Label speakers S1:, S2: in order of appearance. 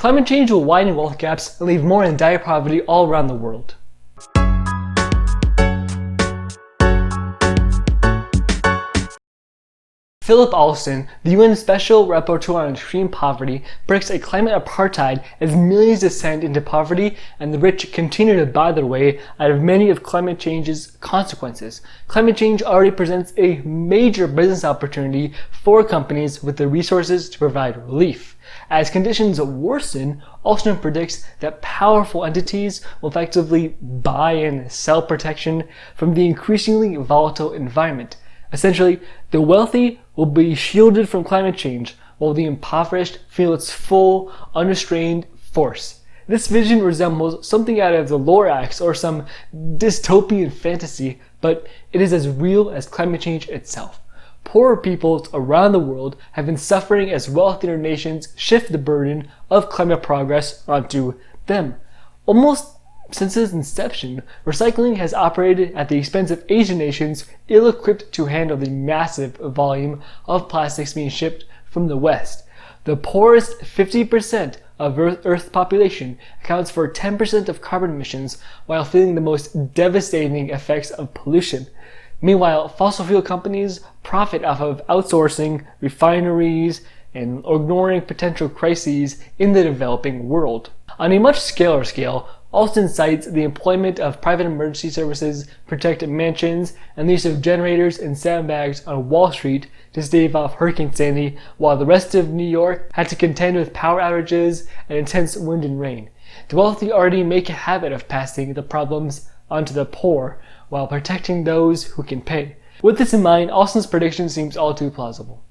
S1: climate change will widen wealth gaps and leave more in dire poverty all around the world. Philip Alston, the UN Special Rapporteur on Extreme Poverty, predicts a climate apartheid as millions descend into poverty and the rich continue to buy their way out of many of climate change's consequences. Climate change already presents a major business opportunity for companies with the resources to provide relief. As conditions worsen, Alston predicts that powerful entities will effectively buy and sell protection from the increasingly volatile environment. Essentially, the wealthy will be shielded from climate change, while the impoverished feel its full, unrestrained force. This vision resembles something out of the Lorax or some dystopian fantasy, but it is as real as climate change itself. Poorer peoples around the world have been suffering as wealthier nations shift the burden of climate progress onto them. Almost since its inception, recycling has operated at the expense of Asian nations ill-equipped to handle the massive volume of plastics being shipped from the West. The poorest 50% of Earth's population accounts for 10% of carbon emissions while feeling the most devastating effects of pollution. Meanwhile, fossil fuel companies profit off of outsourcing refineries and ignoring potential crises in the developing world. On a much smaller scale, Alston cites the employment of private emergency services, protected mansions, and the use of generators and sandbags on Wall Street to stave off Hurricane Sandy, while the rest of New York had to contend with power outages and intense wind and rain. The wealthy already make a habit of passing the problems onto the poor, while protecting those who can pay. With this in mind, Alston's prediction seems all too plausible.